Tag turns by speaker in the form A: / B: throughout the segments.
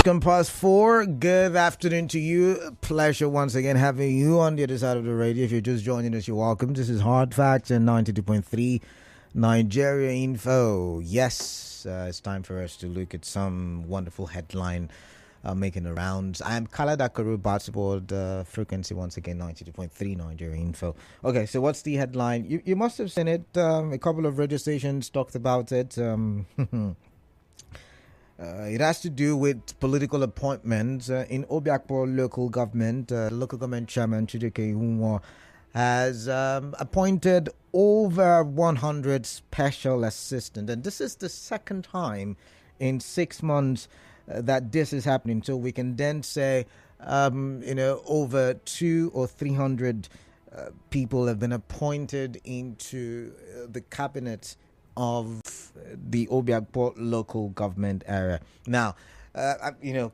A: 4:06. Good afternoon to you. Pleasure once again having you on the other side of the radio. If you're just joining us, you're welcome. This is Hard Facts and 92.3 Nigeria Info. Yes, it's time for us to look at some wonderful headline making the rounds. I'm Khaled Akaru, Bartboard frequency once again, 92.3 Nigeria Info. Okay, so what's the headline? You must have seen it. A couple of radio stations talked about it. It has to do with political appointments in Obio-Akpor local government. Local government chairman Chidike Unwo has appointed over 100 special assistants, and this is the second time in 6 months that this is happening. So we can then say, over 200 or 300 people have been appointed into the cabinet of the Obio-Akpor local government area. Now,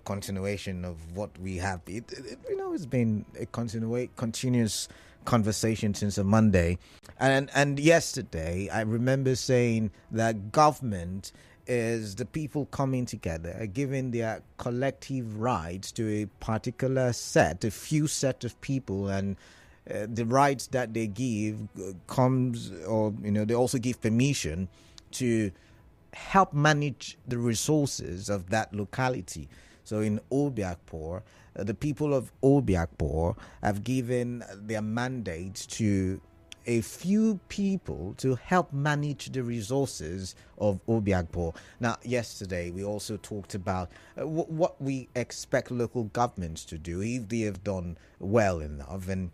A: continuation of what we have. It's been a continuous conversation since a Monday. And yesterday, I remember saying that government is the people coming together, giving their collective rights to a particular a few set of people, and the rights that they give they also give permission to help manage the resources of that locality. So in Obio-Akpor, the people of Obio-Akpor have given their mandates to a few people to help manage the resources of Obio-Akpor. Now, yesterday we also talked about what we expect local governments to do if they have done well enough, and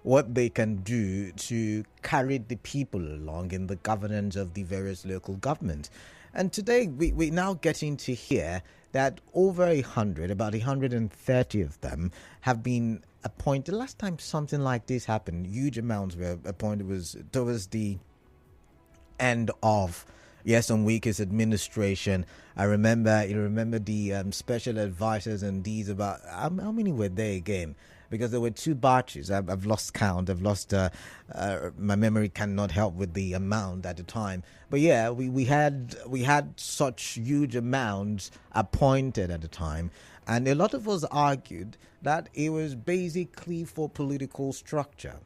A: what they can do to carry the people along in the governance of the various local governments. And today we're now getting to hear that over 100, about 130 of them have been appointed. Last time something like this happened, huge amounts were appointed, was towards the end of Wike's administration. I remember the special advisors and these, about how many were there again? Because there were two batches. I've lost count. I've lost my memory cannot help with the amount at the time. But yeah, we had such huge amounts appointed at the time, and a lot of us argued that it was basically for political structure.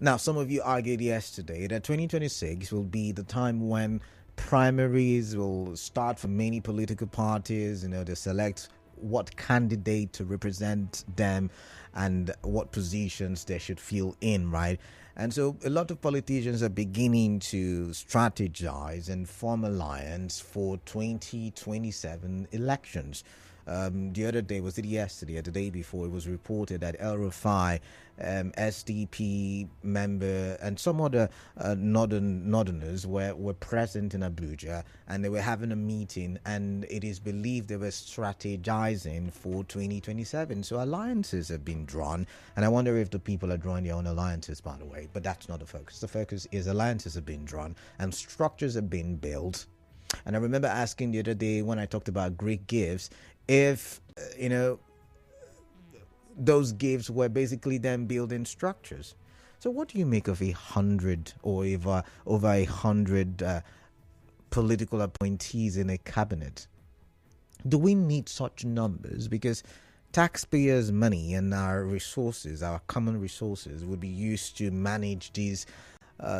A: Now, some of you argued yesterday that 2026 will be the time when primaries will start for many political parties. To select what candidate to represent them and what positions they should fill in, right? And so a lot of politicians are beginning to strategize and form alliance for 2027 elections. The other day, was it yesterday or the day before, it was reported that El Rufai, SDP member, and some other northerners were present in Abuja, and they were having a meeting, and it is believed they were strategizing for 2027. So alliances have been drawn, and I wonder if the people are drawing their own alliances, by the way. But that's not the focus. The focus is alliances have been drawn and structures have been built. And I remember asking the other day when I talked about Greek gifts, if those gifts were basically them building structures. So what do you make of 100 or over 100 political appointees in a cabinet? Do we need such numbers? Because taxpayers' money and our resources, our common resources, would be used to manage these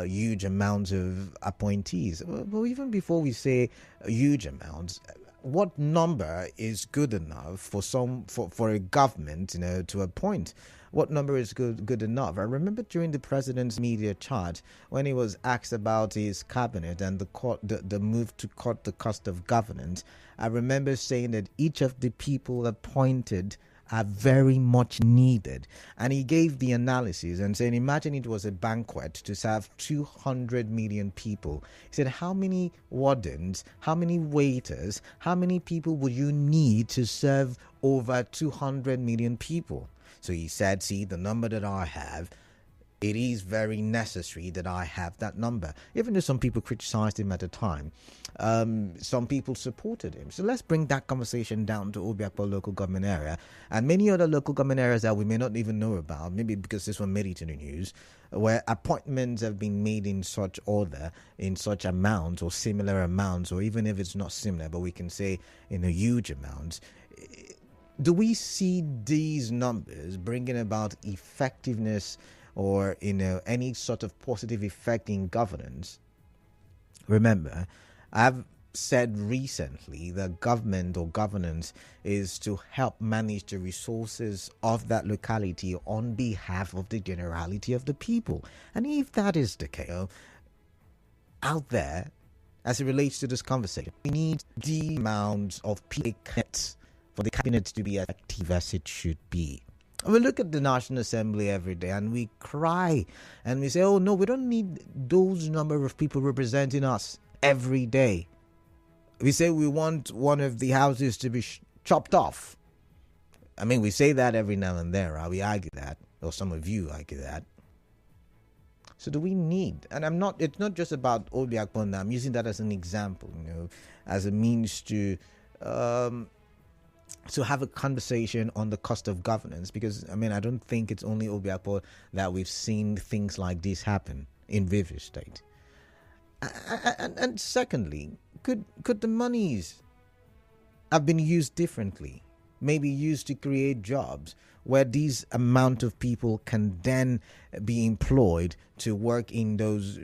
A: huge amounts of appointees. Well, even before we say huge amounts, what number is good enough for a government, to appoint? What number is good enough? I remember during the president's media chat when he was asked about his cabinet and the move to cut the cost of governance. I remember saying that each of the people appointed are very much needed, and he gave the analysis and said, imagine it was a banquet to serve 200 million people. He said, how many wardens, how many waiters, how many people would you need to serve over 200 million people? So he said, see, the number that I have it is very necessary that I have that number. Even though some people criticized him at the time, some people supported him. So let's bring that conversation down to Obio-Akpor local government area and many other local government areas that we may not even know about, maybe because this one made it to the news, where appointments have been made in such order, in such amounts or similar amounts, or even if it's not similar, but we can say in a huge amount. Do we see these numbers bringing about effectiveness or any sort of positive effect in governance? Remember, I've said recently that government or governance is to help manage the resources of that locality on behalf of the generality of the people. And if that is the case, out there, as it relates to this conversation, we need the amount of people for the cabinet to be as effective as it should be. We look at the National Assembly every day and we cry and we say, oh no, we don't need those number of people representing us every day. We say we want one of the houses to be chopped off. I mean, we say that every now and then, right? We argue that, or some of you argue that. So do we need, and it's not just about Obio-Akpor, I'm using that as an example, as a means to have a conversation on the cost of governance, because I don't think it's only Obio-Akpor that we've seen things like this happen in Rivers State. And secondly, could the monies have been used differently? Maybe used to create jobs where these amount of people can then be employed to work in those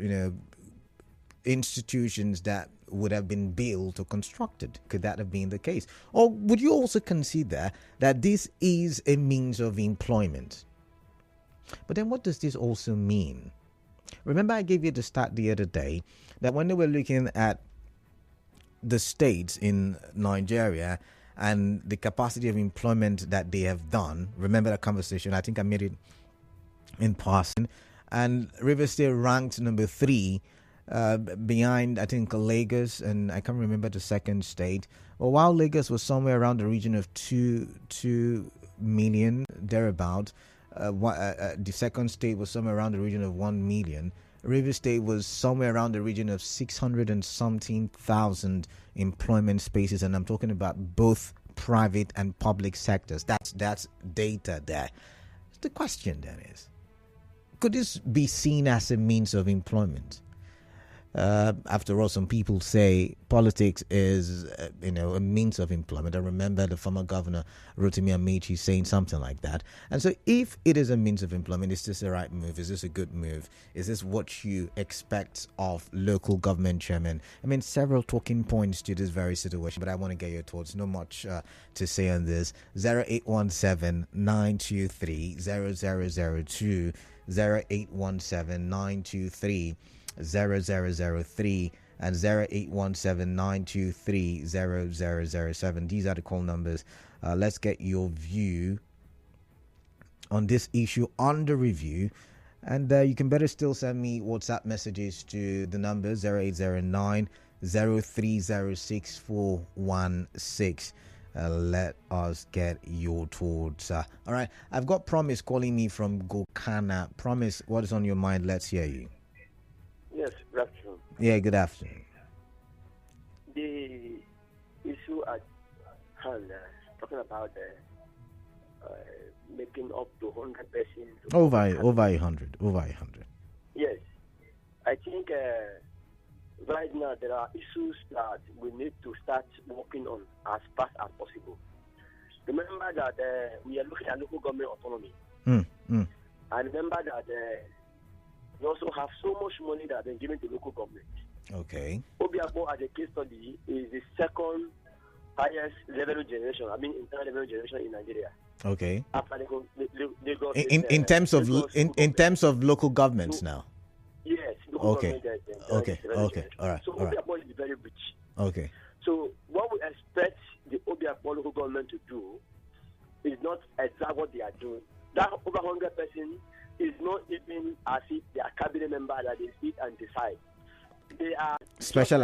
A: institutions that would have been built or constructed. Could that have been the case? Or would you also consider that this is a means of employment? But then what does this also mean? Remember, I gave you the stat the other day that when they were looking at the states in Nigeria and the capacity of employment that they have done, remember that conversation? I think I made it in passing. And Rivers State ranked number 3 behind, I think, Lagos, and I can't remember the second state. Well, while Lagos was somewhere around the region of 2 million, thereabout, the second state was somewhere around the region of 1 million. Rivers State was somewhere around the region of 600 and something thousand employment spaces, and I'm talking about both private and public sectors. That's data there. The question then is, could this be seen as a means of employment? After all, some people say politics is, a means of employment. I remember the former governor, Rotimi Amechi, saying something like that. And so if it is a means of employment, is this the right move? Is this a good move? Is this what you expect of local government chairmen? Several talking points to this very situation, but I want to get your thoughts. Not much to say on this. 0817-923-0002, 0817-923-0003 and 0817-923-0007. These are the call numbers. Let's get your view on this issue under review, and you can better still send me WhatsApp messages to the number 0809-0306-416. Let us get your thoughts. All right, I've got Promise calling me from Gokana. Promise, what is on your mind? Let's hear you.
B: Yes, good afternoon.
A: Yeah, good afternoon.
B: The issue at hand, talking about making up to 100 persons.
A: Over 100.
B: Yes. I think right now there are issues that we need to start working on as fast as possible. Remember that we are looking at local government autonomy. And remember that we also have so much money that has been given to local government.
A: Okay.
B: Obio-Akpor, as a case study, is the second highest revenue generation, internal revenue generation in Nigeria.
A: Okay.
B: After Lagos,
A: in terms of terms of local governments now.
B: Yes. Local government.
A: Okay. All right.
B: So Obio-Akpor is very rich.
A: Okay.
B: So what we expect the Obio-Akpor local government to do is not exactly what they are doing. That over 100 person is not even as if they are cabinet member that they sit and decide. They are
A: special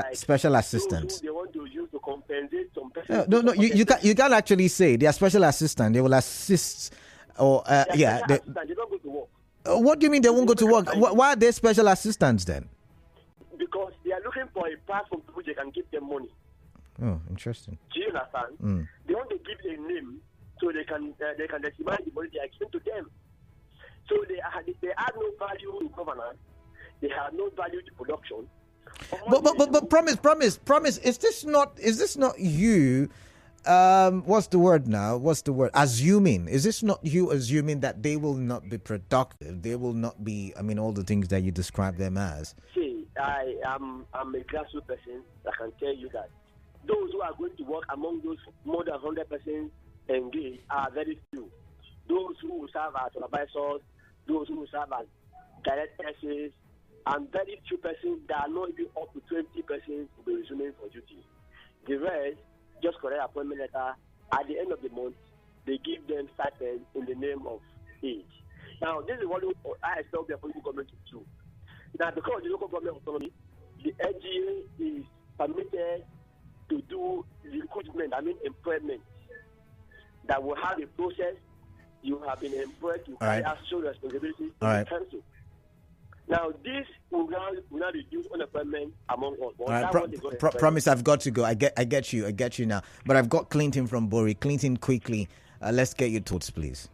A: assistants.
B: They want to use to compensate some person.
A: No. You can't actually say they are special assistant. They will assist, or
B: they don't go to work.
A: What do you mean they won't go to work? Why are they special assistants then?
B: Because they are looking for a platform to which they can give them money.
A: Oh, interesting.
B: Do you understand? They want to give a name so they can maximize the money they are giving to them. So they add no value to governance. They have no value to production.
A: But promise. Is this not you? What's the word now? Assuming. Is this not you assuming that they will not be productive? They will not be. I mean, all the things that you describe them as.
B: See, I'm a grassroots person. I can tell you that those who are going to work among those more than 100% engaged are very few. Those who will serve as supervisors, those who will serve as directors, and very few persons that are not even up to 20% will be resuming for duty. The rest just collect appointment letter. At the end of the month, they give them stipend in the name of age. Now, this is what I expect the political government to do. Now, because of the local government autonomy, the LGA is permitted to do recruitment, employment, that will have a process. You have been employed to carry out social responsibilities to the council. Now, this will now reduce unemployment among us.
A: All right, promise, I've got to go. I get you now. But I've got Clinton from Bori. Clinton, quickly, let's get your thoughts, please.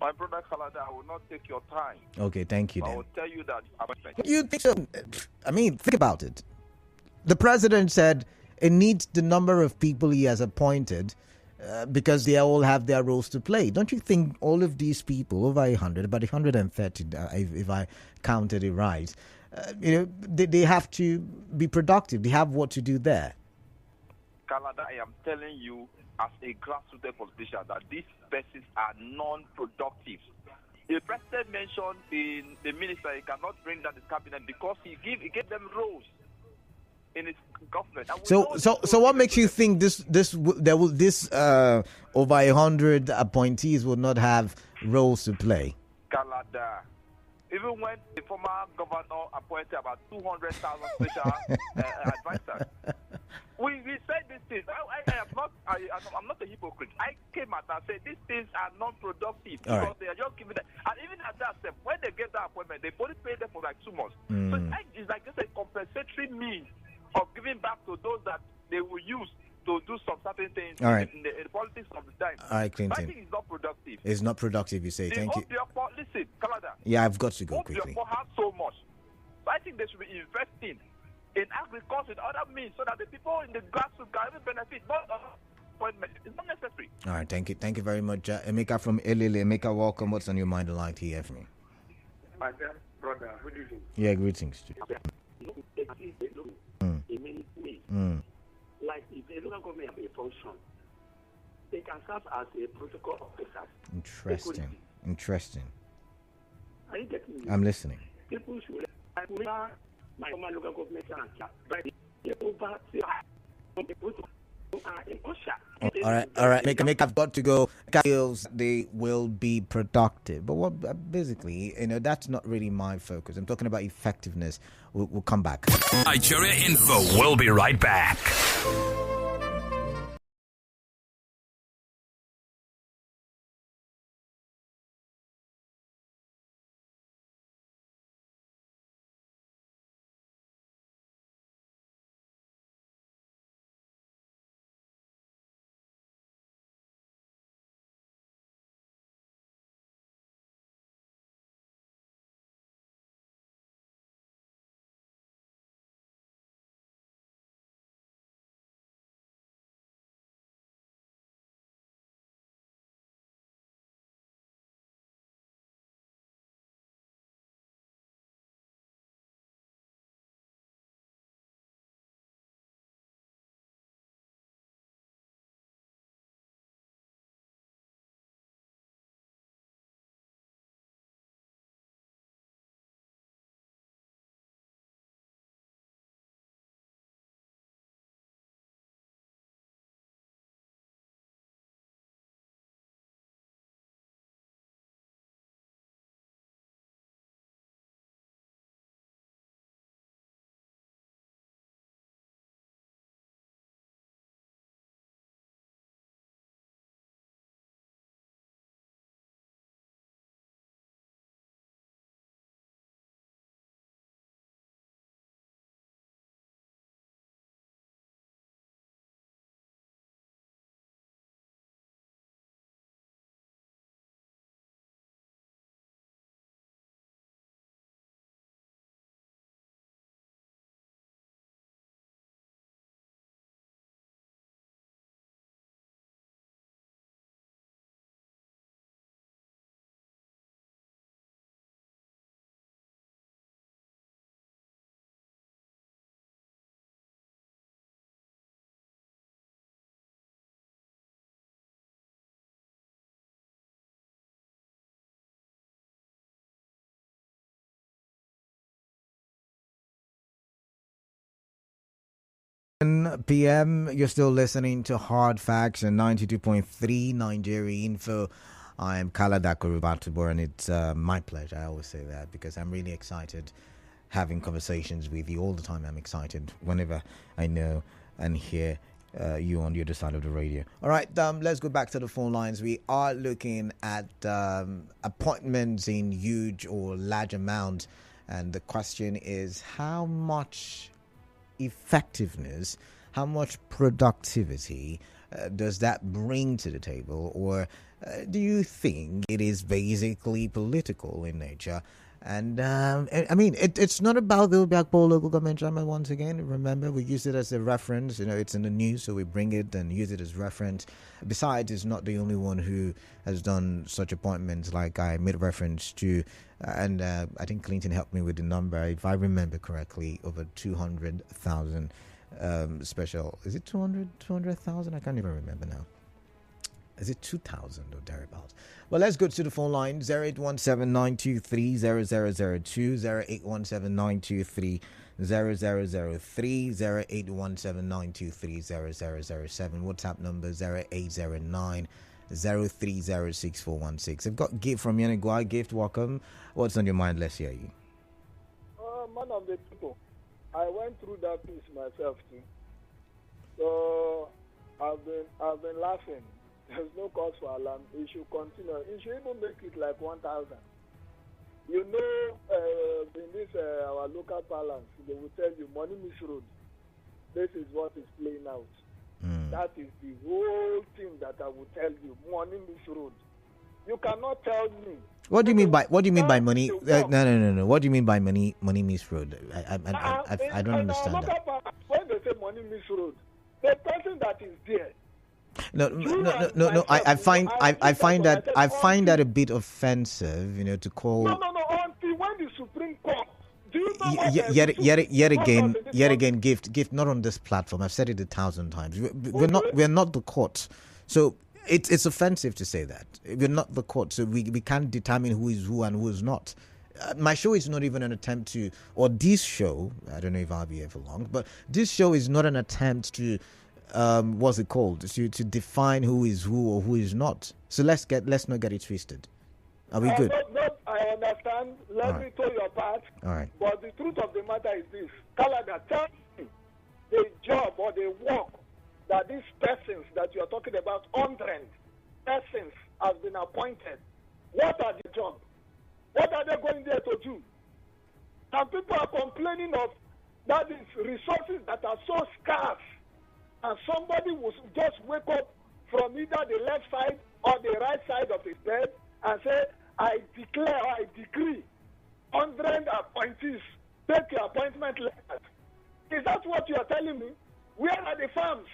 C: My brother Kalada, I will not take your time.
A: Okay, thank you.
C: I will tell you that.
A: You think so? I mean, think about it. The president said it needs the number of people he has appointed because they all have their roles to play. Don't you think all of these people, over 100, about 130, if I counted it right, they have to be productive. They have what to do there.
C: Kalada, I am telling you, as a grassroots politician, that these persons are non-productive. The president mentioned in the minister he cannot bring down his cabinet because he gave them roles in his government.
A: So what makes you think this over 100 appointees will not have roles to play?
C: Kalada, even when the former governor appointed about 200,000 special advisors, we said these things. I'm not a hypocrite. I came out and said these things are non-productive because they are just giving them. And even at that step, when they get that appointment, they only pay them for like 2 months. So it's like just a compensatory means of giving back to those that they will use to do some certain things in the politics of the time.
A: All right, Clinton.
C: I think it's not productive.
A: It's not productive, you say. Thank you.
C: Listen, Canada.
A: Yeah, I've got to go quickly.
C: Obio-Akpor has so much. So I think they should be investing in agriculture and other means so that the people in the grassroots can even benefit. It's not necessary.
A: All right, thank you. Thank you very much. Emeka from Elile. Emeka, welcome. What's on your mind? I'd like to hear from you.
D: My dear brother, good evening.
A: Yeah, greetings to you.
D: Like if the local government have a function, they can serve as a protocol officer.
A: Interesting.
D: Are you getting me?
A: I'm listening.
D: People should my former local government but they over
A: all right. Make I've got to go. They will be productive, but what basically, that's not really my focus. I'm talking about effectiveness. We'll come back.
E: Nigeria Info. We'll be right back.
A: p.m. You're still listening to Hard Facts and 92.3 Nigeria Info. I'm Kala Dakurubatubo, and it's my pleasure. I always say that because I'm really excited having conversations with you all the time. I'm excited whenever I know and hear you on the other side of the radio. All right, let's go back to the phone lines. We are looking at appointments in huge or large amount, and the question is how much effectiveness, how much productivity does that bring to the table, or do you think it is basically political in nature? And I mean, it's not about the Obio-Akpor local government chairman. Once again, remember, we use it as a reference. It's in the news, so we bring it and use it as reference. Besides, it's not the only one who has done such appointments like I made reference to. And I think Clinton helped me with the number. If I remember correctly, over 200,000 special. Is it 200,000? I can't even remember now. Is it 2,000 or thereabouts? Well, let's go to the phone line. 0817-923-0002, 0817-923-0003, 0817-923-0007. WhatsApp number 0809-0306416. I've got Gift from Yanagua. Gift, welcome. What's on your mind? Let's hear you.
F: Man of the people, I went through that piece myself too. So I've been laughing. There's no cause for alarm. It should continue. It should even make it like 1,000. In this our local parlance, they will tell you money misroad. This is what is playing out. That is the whole thing that I will tell you. Money misroad. You cannot tell me.
A: What do you mean by money? No. What do you mean by money misroad? I don't understand that.
F: When they say money misroad, the person that is there.
A: No. I find that a bit offensive, to call.
F: No. Until when the Supreme Court. Do you know
A: yet again, gift not on this platform. I've said it 1,000 times. We're not the court, so it's offensive to say that we're not the court, so we can't determine who is who and who is not. My show is not even an attempt to, or this show. I don't know if I'll be here for long, but this show is not an attempt to. What's it called? To define who is who or who is not. So let's not get it twisted. Are we good?
F: I understand. Let me tell your part.
A: All right.
F: But the truth of the matter is this: Canada, tell me the job or the work that these persons that you are talking about, 100 persons, has been appointed. What are the jobs? What are they going there to do? And people are complaining of that is resources that are so scarce. And somebody will just wake up from either the left side or the right side of his bed and say, I declare, I decree 100 appointees, take your appointment letters. Is that what you are telling me? Where are the farms?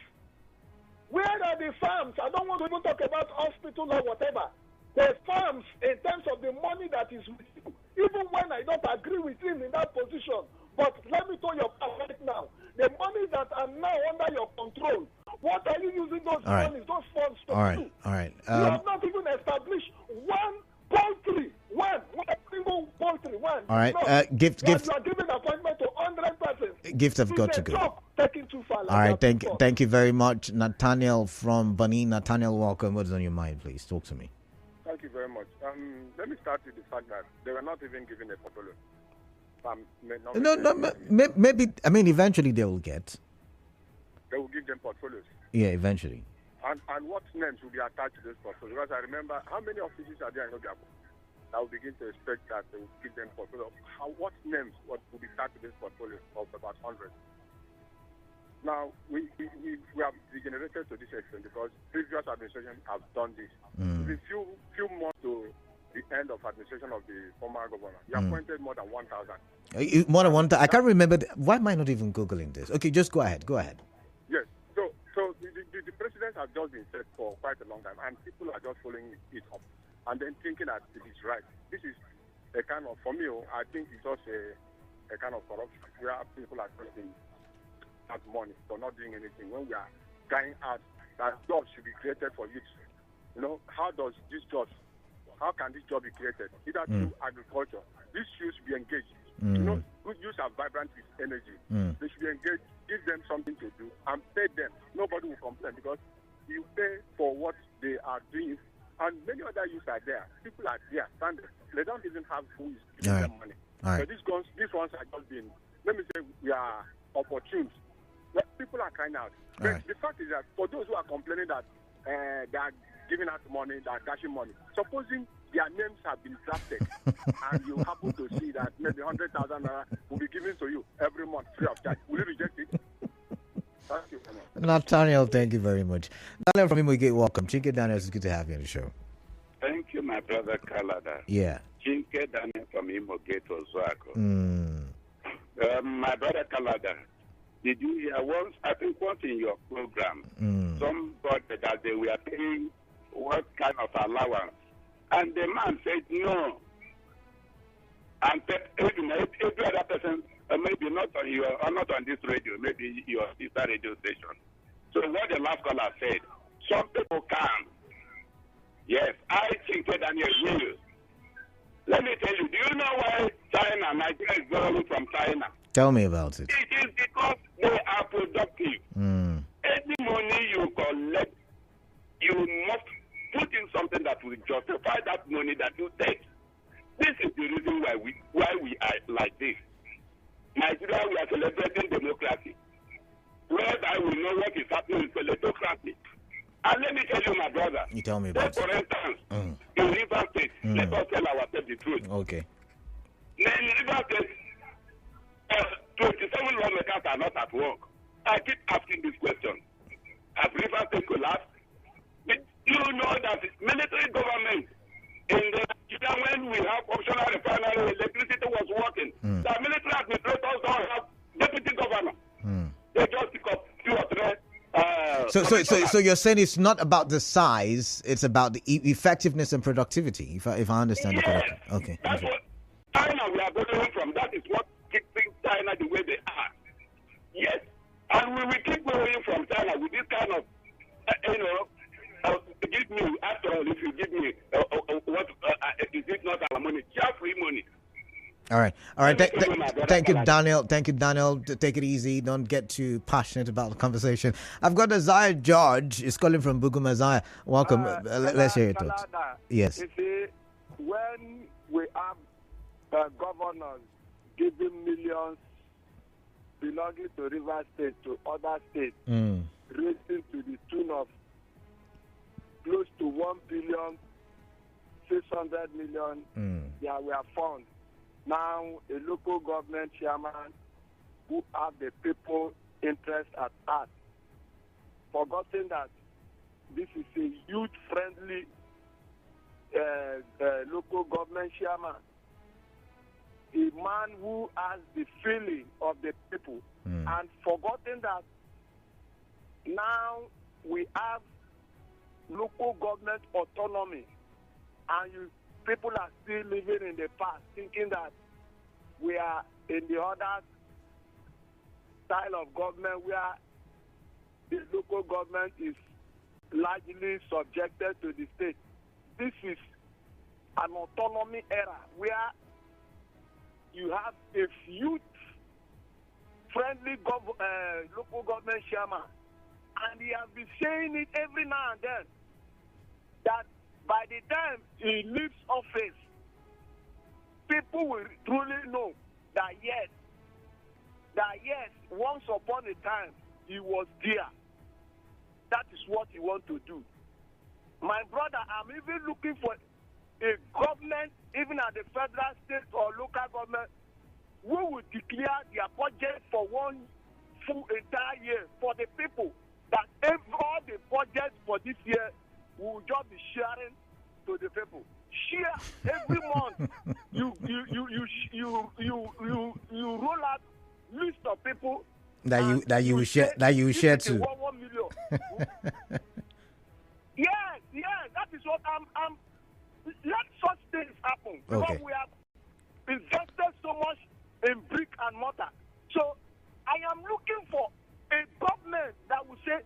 F: Where are the farms? I don't want to even talk about hospital or whatever. The farms, in terms of the money that is with you, even when I don't agree with him in that position, but let me tell you right now, the money that are now under your control, what are you using those funds to do?
A: All right.
F: You have not even established one poultry. One single poultry. One.
A: All right.
F: No.
A: Gift.
F: You are giving appointment to 100 persons.
A: Gift have got to go.
F: Taking too far.
A: All right. Thank you very much, Nathaniel from Benin. Nathaniel, welcome. What's on your mind, please? Talk to me.
G: Thank you very much. Let me start with the fact that they were not even given a portfolio.
A: Maybe. I mean, eventually they will get.
G: They will give them portfolios.
A: Yeah, eventually.
G: And what names will be attached to this portfolio? Because I remember how many offices are there in Obio-Akpor that will begin to expect that they will give them portfolio. What names will be attached to this portfolio of about 100? Now we have degenerated to this extent because previous administrations have done this. With a few months to the end of administration of the former governor, he appointed more than 1,000.
A: More than 1,000. I can't remember. Why am I not even Googling this? Okay, just go ahead.
G: Yes. So the precedents have just been set for quite a long time, and people are just following it up and then thinking that it is right. This is a kind of, for me, I think it's just a kind of corruption where people are getting that money for not doing anything when we are crying out that jobs should be created for youth. How can this job be created? Either through agriculture. These youth should be engaged. Good youth are vibrant with energy. They should be engaged. Give them them something to do and pay them. Nobody will complain because you pay for what they are doing. And many other youths are there. People are there standing. They don't even have who is giving them money. So these ones are just being, let me say, we are opportunes. But people are crying out. But the fact is that for those who are complaining that they are giving out money, they are cashing money, supposing their names have been drafted and you happen to see that maybe 100,000 will be given to you every month free of charge, will you reject it? Thank you.
A: Nathaniel, thank you very much. Daniel from Imogate, welcome. Chinke Daniel, it's good to have you on the show.
H: Thank you, my brother Kalada.
A: Yeah.
H: Chinke Daniel from Imogate, Oswako. My brother Kalada, did you hear once, I think once in your program, somebody that they were paying what kind of allowance? And the man said no. And every other person, maybe not on your, or not on this radio, maybe your sister radio station. So what the last caller said, some people can. Yes, I think that Daniel will. Let me tell you, do you know why Nigeria is growing from China?
A: Tell me about it.
H: It is because they are productive. Any money you collect, you must put in something that will justify that money that you take. This is the reason why we are like this. Nigeria, we are celebrating democracy. Whereby we know what is happening in celebration. And let me tell you, my brother.
A: You tell me about
H: for instance, in River State, let us tell ourselves the truth.
A: Okay.
H: In River State, 27 lawmakers are not at work. I keep asking this question. Has River State collapsed? You know that military government in the when we have optional refinery, electricity was working. The military administrators don't have deputy governor. They just pick up 2 or 3.
A: So you're saying it's not about the size; it's about the effectiveness and productivity. If I understand it correctly, okay.
H: That's what China we are going from. That is what keeps China the way they are. Yes, and we will keep going from China with this kind of, give me, after all, if you give me what is it not our money? Just free money.
A: All right. Thank you, Daniel. Thank you, Daniel. Take it easy. Don't get too passionate about the conversation. I've got Isaiah George. He's calling from Bugum. Isaiah, welcome. Let's hear your thoughts. Yes.
F: You see, when we have governors giving millions belonging to River State to other states, raising to the tune of close to 1,600,000,000, there were funds. Now, a local government chairman who have the people interest at heart, forgotten that this is a youth-friendly local government chairman, a man who has the feeling of the people, and forgotten that now we have local government autonomy, and people are still living in the past, thinking that we are in the other style of government where the local government is largely subjected to the state. This is an autonomy era where you have a youth-friendly local government chairman, and he has been saying it every now and then, that by the time he leaves office, people will truly know that yes, once upon a time, he was there. That is what he wants to do. My brother, I'm even looking for a government, even at the federal, state, or local government, who will declare their budget for one full entire year for the people, that all the budgets for this year will just be sharing to the people. Share every month. You roll out list of people
A: that you will share too.
F: 1 million. Yes, that is what I'm. Let such things happen because we have invested so much in brick and mortar. So I am looking for a government that will say,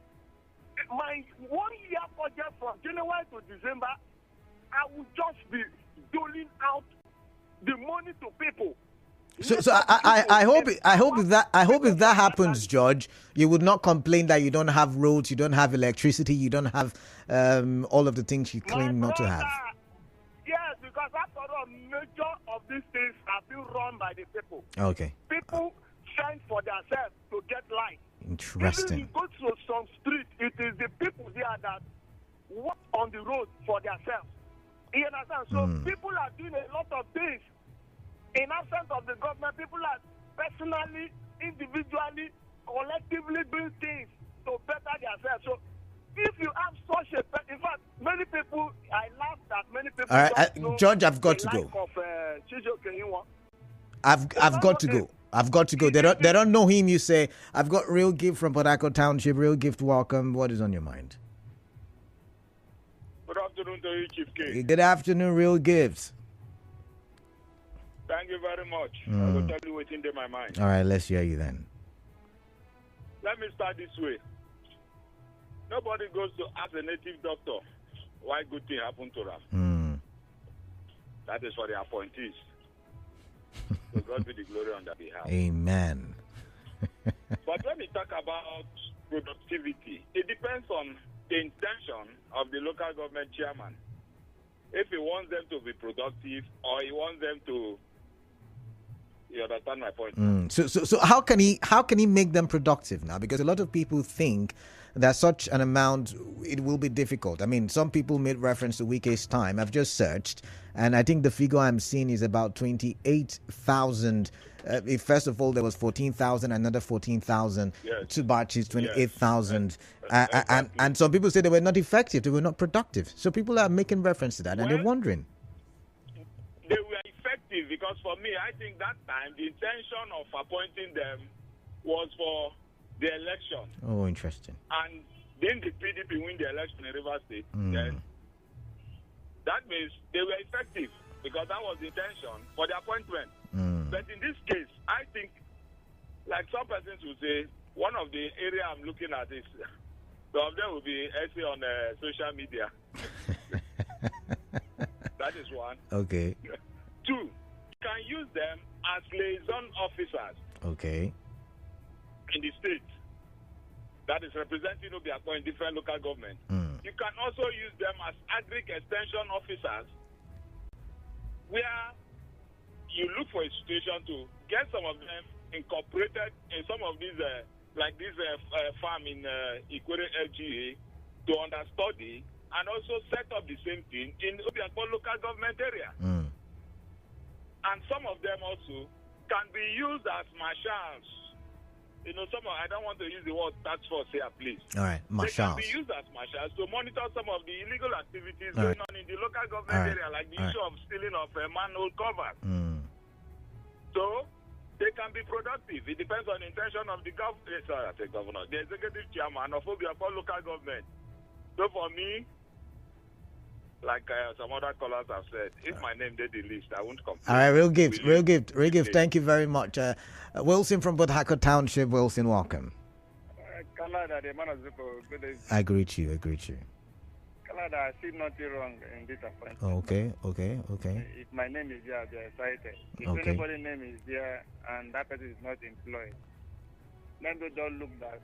F: my 1 year budget from January to December, I will just be doling out the money to people.
A: So I hope if that happens, George, you would not complain that you don't have roads, you don't have electricity, you don't have all of the things you claim not to have.
C: Yes, because after all, major of these things are being run by the people.
A: Okay.
C: People fend for themselves to get light.
A: Interesting.
C: Even you go to some street, it is the people there that walk on the road for themselves. You understand? So people are doing a lot of things. In absence of the government, people are personally, individually, collectively doing things to better themselves. So if you have such a, in fact, many people, I laugh that many people.
A: All right, George, I've got to go. I've got to go. I've got to go. They don't know him. You say, I've got Real Gift from Obio-Akpor Township. Real Gift, welcome. What is on your mind?
G: Good afternoon to you, Chief K.
A: Good afternoon, Real Gifts.
G: Thank you very much. I will tell you what's in my mind.
A: All right, let's hear you then.
G: Let me start this way. Nobody goes to ask a native doctor why good thing happened to them. That is for the appointees. To God be the glory on their behalf.
A: Amen.
G: But when we talk about productivity, it depends on the intention of the local government chairman. If he wants them to be productive or he wants them to, you understand my point?
A: So how can he make them productive now? Because a lot of people think that such an amount, it will be difficult. I mean, some people made reference to Wike's time. I've just searched, and I think the figure I'm seeing is about 28,000. If first of all there was 14,000, another 14,000, two batches, 28,000, and some people say they were not effective, they were not productive. So people are making reference to that, and they're wondering.
G: They were effective because for me, I think that time the intention of appointing them was for the election.
A: Oh, interesting.
G: And then the PDP win the election in Rivers State. Then that means they were effective because that was the intention for the appointment. But in this case, I think, like some persons will say, one of the area I'm looking at is some of them will be essay on social media. That is one.
A: Okay.
G: Two, you can use them as liaison officers.
A: Okay.
G: In the state that is representing Obio-Akpor in different local governments. You can also use them as agric extension officers where you look for a situation to get some of them incorporated in some of these, like this farm in Appoints LG to understudy and also set up the same thing in Obio-Akpor local government area. And some of them also can be used as marshals. You know, I don't want to use the word task force here, please.
A: All right, marshals.
G: They can be used as marshals to monitor some of the illegal activities going on in the local government area, like the issue of stealing of manhole covers. So they can be productive. It depends on the intention of the governor, the executive chairman of Obio-Akpor local government. So for me, like some other callers have said, if my name did the list, I won't complain.
A: All right, real gift. Thank you very much. Wilson from Obio-Akpor Township. Wilson, welcome. I greet you.
I: Canada, I see nothing wrong in this appointment.
A: Okay.
I: If my name is there, I'll be excited. If anybody's name is there and that person is not employed, let me don't look that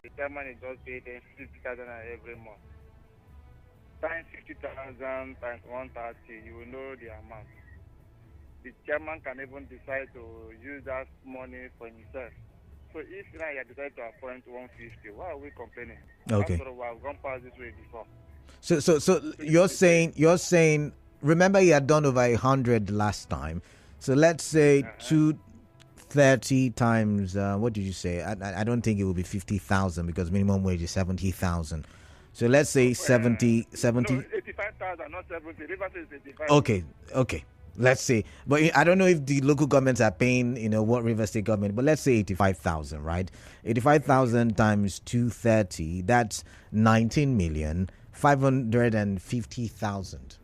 I: the chairman is just paid 50,000 every month. Times 50,000 times 130, you will know the amount. The chairman can even decide to use that money for himself. So if now you decide to appoint 150, why are we complaining?
A: Okay.
I: After a while, we've gone past this way before.
A: So you're saying, remember he had done over 100 last time. So let's say 230 times, what did you say? I don't think it will be 50,000 because minimum wage is 70,000. So let's say 70.
I: No, 85,000, not 70. Rivers is 85.
A: Okay. Let's say, but I don't know if the local governments are paying, what River State government, but let's say 85,000, right? 85,000 times 230, that's 19,550,000.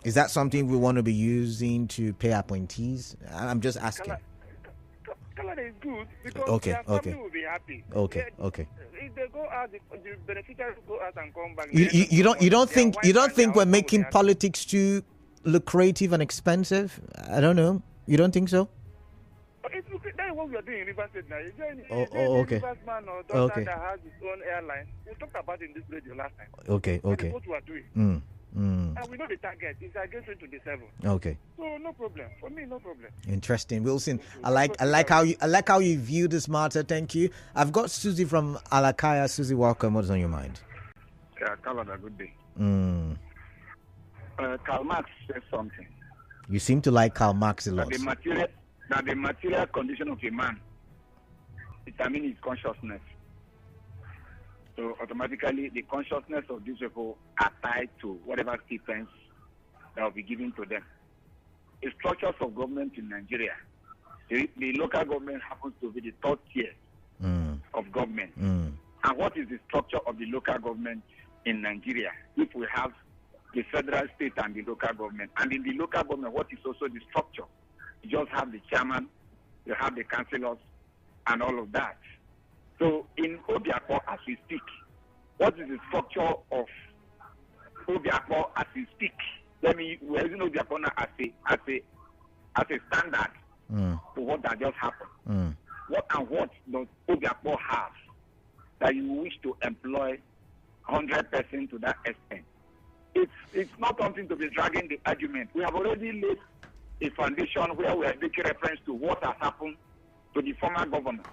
A: Is that something we want to be using to pay appointees? I'm just asking.
I: Canada is good because their family will be happy.
A: Okay.
I: If they go out, the beneficiaries go out and come back.
A: You don't think we're making politics too lucrative and expensive? I don't know. You don't think so?
I: Look, that's what we are doing in River State now. Is there any
A: okay.
I: Rivers man or doctor
A: Okay.
I: that has his own airline? We talked about it in this radio last time.
A: Okay.
I: That is what we are doing. And we know the target is against 2027.
A: Okay.
I: So no problem. For me, no problem.
A: Interesting, Wilson. I like how you view this matter. Thank you. I've got Susie from Alakaya. Susie, welcome. What's on your mind?
J: Yeah, Canada, good day.
H: Karl Marx said something.
A: You seem to like Karl Marx a lot.
H: That the material condition of a man determines his consciousness. So automatically, the consciousness of these people are tied to whatever stipends that will be given to them. The structures of government in Nigeria, the local government happens to be the third tier of government. And what is the structure of the local government in Nigeria? If we have the federal, state, and the local government. And in the local government, what is also the structure? You just have the chairman, you have the councillors, and all of that. So in Obio-Akpor, as we speak, what is the structure of Obio-Akpor as we speak? We're using Obio-Akpor now as a standard for what that just happened. What does Obio-Akpor have that you wish to employ 100% to that extent? It's not something to be dragging the argument. We have already laid a foundation where we are making reference to what has happened to the former governor.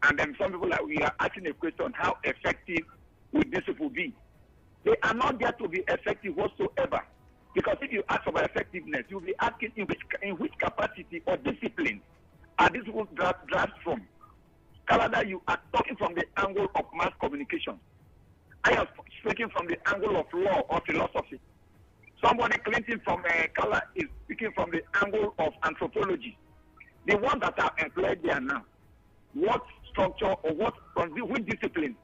H: And then some people we are asking a question, how effective would this people be? They are not there to be effective whatsoever. Because if you ask about effectiveness, you'll be asking in which capacity or discipline are these people dragged from? Canada, you are talking from the angle of mass communication. I am speaking from the angle of law or philosophy. Somebody, Clinton from Kala, is speaking from the angle of anthropology. The ones that are employed there now, what structure or which discipline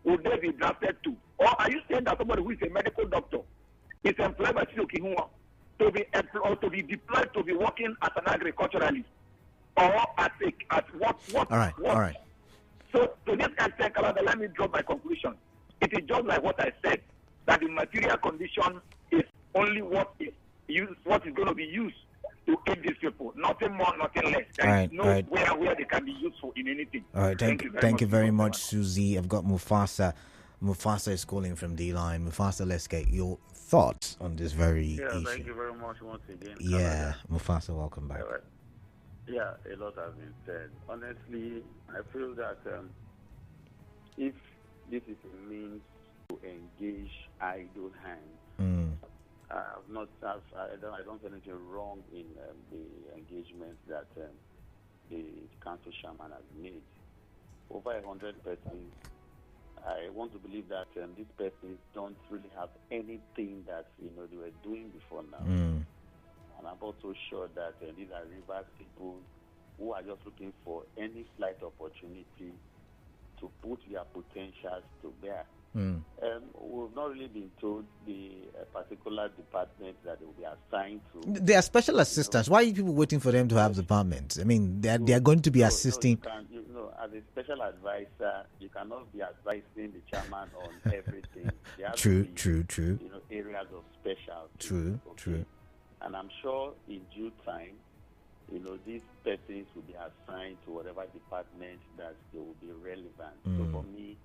H: would they be drafted to? Or are you saying that somebody who is a medical doctor is employed by Chiokihua to be employed, to be deployed to be working as an agriculturalist? Or as what?
A: All right.
H: So to this extent, Canada, let me draw my conclusion. It is just like what I said, that the material condition is only what is going to be used to aid these people. Nothing more, nothing less. There is nowhere where they can be useful in anything.
A: All right, thank you very much, Susie. I've got Mufasa. Mufasa is calling from D-Line. Mufasa, let's get your thoughts on this very issue.
J: Thank you very much once again.
A: Yeah, Mufasa, welcome back.
J: Yeah, a lot has been said. Honestly, I feel that if this is a means to engage idle hands, I don't see anything wrong in the engagement that the council chairman has made. Over 100 persons. I want to believe that these persons don't really have anything that they were doing before now. And I'm also sure that these are Rivers people who are just looking for any slight opportunity to put their potentials to bear. We've not really been told the particular department that they will be assigned to.
A: They are special assistants. Why are you people waiting for them to have departments? I mean, they are going to be assisting.
J: As a special advisor, you cannot be advising the chairman on everything.
A: True.
J: Areas of specialty.
A: True.
J: And I'm sure in due time, these persons will be assigned to whatever department that they will be relevant. So for me,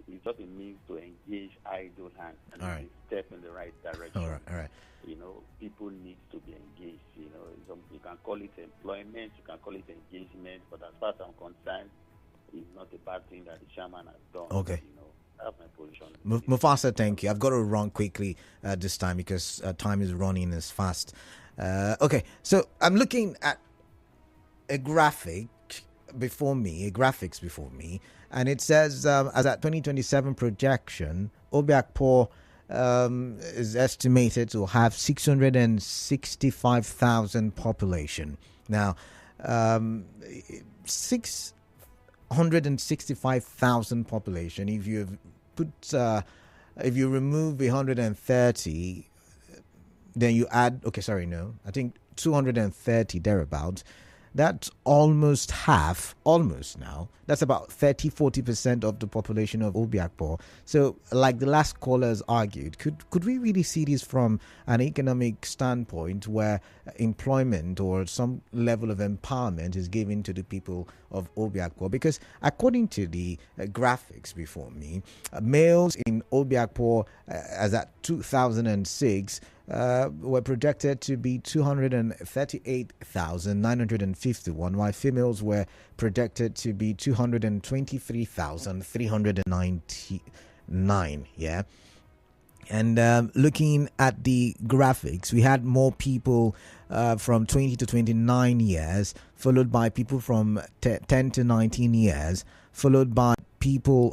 J: it's just a means to engage idle hands and a step in the right direction.
A: All right.
J: People need to be engaged. You can call it employment, you can call it engagement, but as far as I'm concerned, it's not a bad thing that the chairman has done.
A: Okay.
J: That's my position.
A: Mufasa, thank you. I've got to run quickly this time because time is running as fast. Okay, so I'm looking at a graphics before me, and it says as at 2027 projection, Obio-Akpor is estimated to have 665,000 population. Now, 665,000 population. If you remove 130, then you add. I think 230 thereabouts. That's almost half, almost now. That's about 30-40% of the population of Obio-Akpor. So, like the last callers argued, could we really see this from an economic standpoint where employment or some level of empowerment is given to the people of Obio-Akpor? Because according to the graphics before me, males in Obio-Akpor as at 2006 were projected to be 238,951, while females were projected to be 223,399. Yeah. And looking at the graphics, we had more people from 20 to 29 years, followed by people from 10 to 19 years, followed by people,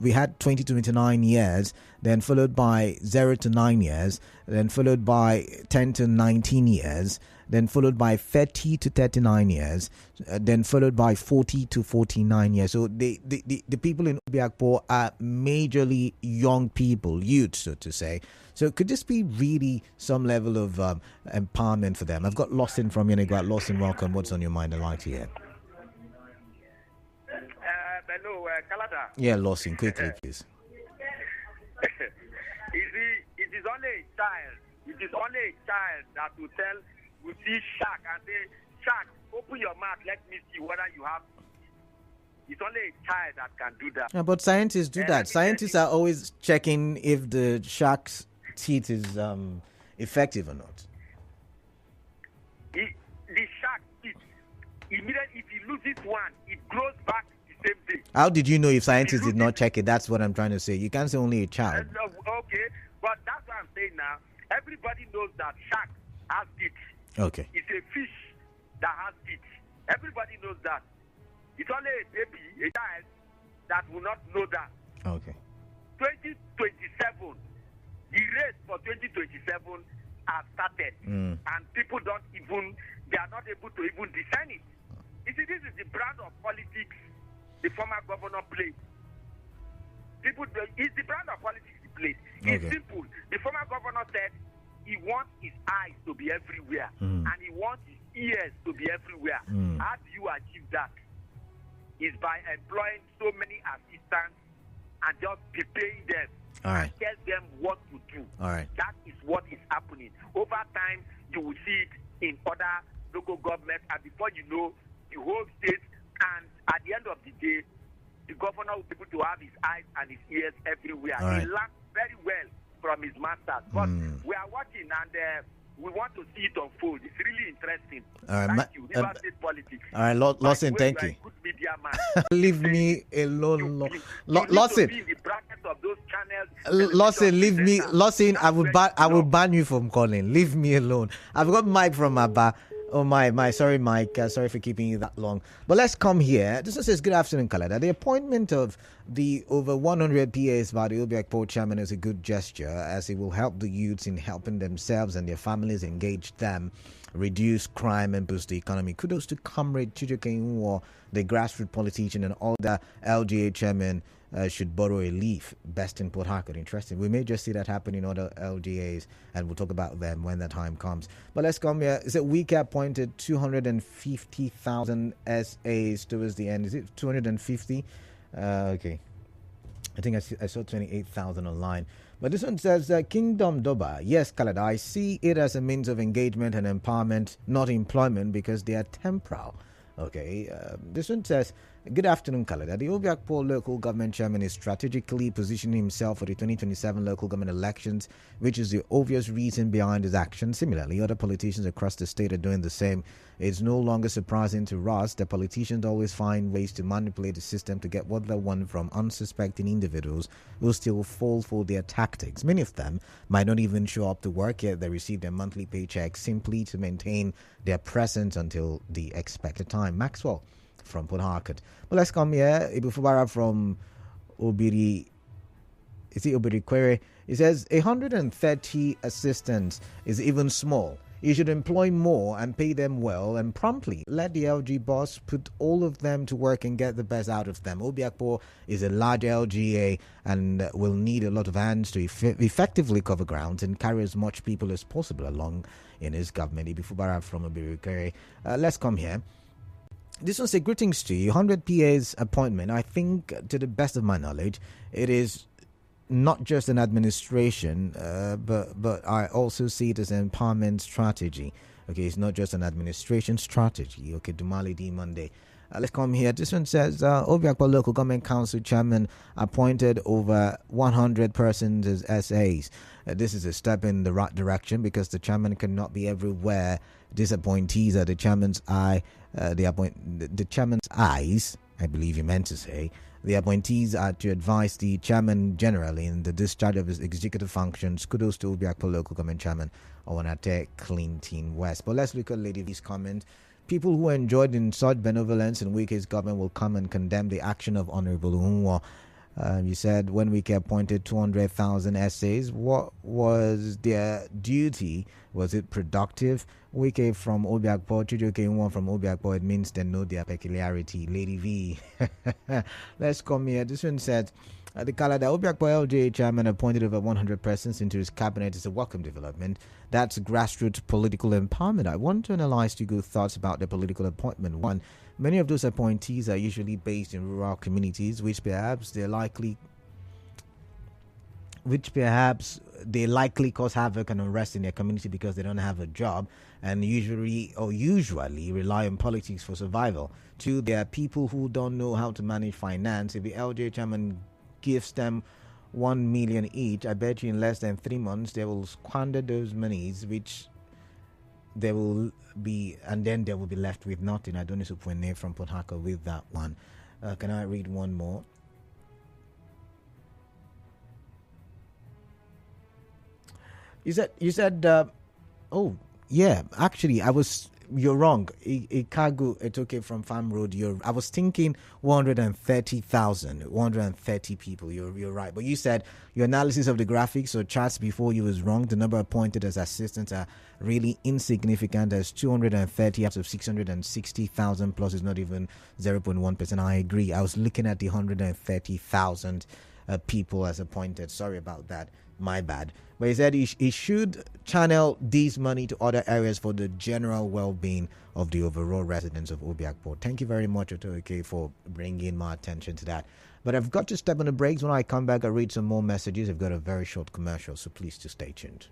A: we had 20 to 29 years, then followed by 0 to 9 years, then followed by 10 to 19 years, then followed by 30 to 39 years, then followed by 40 to 49 years. So the people in Obio-Akpor are majorly young people, youth, so to say. So could this be really some level of empowerment for them? I've got Lawson from Yenegua. Lawson, welcome. What's on your mind? I'd like to hear.
K: Hello, Kalada.
A: Yeah, Lawson, quickly, please.
K: It is only a child. It is only a child that will see shark and say, "Shark, open your mouth. Let me see whether you have." It's only a child that can do that.
A: Yeah, but scientists do that. Scientists are always checking if the shark's teeth is effective or not.
K: The shark teeth, immediately if he loses one, it grows back the same day.
A: How did you know if scientists did not check it? That's what I'm trying to say. You can't say only a child.
K: Okay, but that's what I'm saying now. Everybody knows that shark has teeth.
A: Okay.
K: It's a fish that has teeth. Everybody knows that. It's only a baby, a child, that will not know that.
A: Okay.
K: 2027, the race for 2027 has started. And people they are not able to even discern it. You see, this is the brand of politics the former governor played. It's the brand of politics he played. It's simple. The former governor said he wants his eyes to be everywhere and he wants his ears to be everywhere. How do you achieve that? Is by employing so many assistants and just be paying them and tell them what to do. That is what is happening. Over time, you will see it in other local governments, and before you know, the whole state, and at the end of the day, the governor will be able to have his eyes and his ears everywhere. He learned very well from his masters. But we are watching, and we want to see it unfold. It's really interesting. Thank you. River State politics.
A: All right, Lawson, thank you.
K: Good media man.
A: Leave me alone.
K: Lawson,
A: leave me. Lawson, I will ban you from calling. Leave me alone. I've got Mike from Abba. Oh my, sorry Mike, sorry for keeping you that long. But let's come here. This one says, good afternoon, Kalada. The appointment of the over 100 PAs by the Obio-Akpor chairman is a good gesture, as it will help the youths in helping themselves and their families, engage them, reduce crime and boost the economy. Kudos to Comrade Chijoke Nwo, the grassroots politician, and all the LGA chairman should borrow a leaf. Best in Port Harcourt. Interesting. We may just see that happen in other LGAs, and we'll talk about them when the time comes. But let's come here. Is it Wike appointed 250,000 SAs towards the end? Is it 250? Okay. I think I saw 28,000 online. But this one says, Kingdom Doba. Yes, Kalada, I see it as a means of engagement and empowerment, not employment, because they are temporal. Okay, this one says, good afternoon, Kalada. The Obio-Akpor local government chairman is strategically positioning himself for the 2027 local government elections, which is the obvious reason behind his action. Similarly, other politicians across the state are doing the same. It's no longer surprising to us that politicians always find ways to manipulate the system to get what they want from unsuspecting individuals who still fall for their tactics. Many of them might not even show up to work, yet they receive their monthly paycheck simply to maintain their presence until the expected time. Maxwell from Port Harcourt. But let's come here. Ibufubara from Obiri. Is it Obiri Query? It says 130 assistants is even small. You should employ more and pay them well and promptly. Let the LG boss put all of them to work and get the best out of them. Obio-Akpor is a large LGA and will need a lot of hands to effectively cover grounds and carry as much people as possible along in his government. Ibufubara from Obiri Query. Let's come here. This one say, greetings to you. 100 PA's appointment. I think, to the best of my knowledge, it is not just an administration, but I also see it as an empowerment strategy. Okay, it's not just an administration strategy. Okay, Dumali D Monday. Let's come here. This one says, Obio-Akpor Local Government Council Chairman appointed over 100 persons as SAs. This is a step in the right direction because the chairman cannot be everywhere. These appointees are the chairman's eye. The chairman's eyes, I believe you meant to say. The appointees are to advise the chairman generally in the discharge of his executive functions. Kudos to Obio-Akpor Local Government Chairman Owanate Clinton West. But let's look at Lady V's comment. People who enjoyed in such benevolence in Wike's government will come and condemn the action of Honorable Unwo. You said when Wike appointed 200,000 essays, what was their duty? Was it productive? Wike from Obio-Akpor, Chijoke Unwo from Obio-Akpor, it means they know their peculiarity. Lady V. Let's come here. This one said, the Kalada Obio-Akpor LG chairman appointed over 100 persons into his cabinet is a welcome development. That's grassroots political empowerment. I want to analyze two good thoughts about the political appointment. One, many of those appointees are usually based in rural communities, which perhaps they likely cause havoc and unrest in their community because they don't have a job and usually rely on politics for survival. Two, there are people who don't know how to manage finance. If the LJ chairman gives them 1 million each, I bet you in less than 3 months they will squander those monies, which they will be, and then they will be left with nothing. I don't know if we're from Port Harcourt with that one. Can I read one more? You said oh yeah, actually you're wrong. Ikagu Etoke from Farm Road. I was thinking 130 people. You're right. But you said your analysis of the graphics or charts before you was wrong. The number appointed as assistants are really insignificant, as 230 out of 660,000 plus is not even 0.1%. I agree. I was looking at the 130,000 people as appointed. Sorry about that. My bad. But he said he should channel this money to other areas for the general well-being of the overall residents of Obio-Akpor. Thank you very much, Otoke, for bringing my attention to that. But I've got to step on the brakes. When I come back, I'll read some more messages. I've got a very short commercial, so please to stay tuned.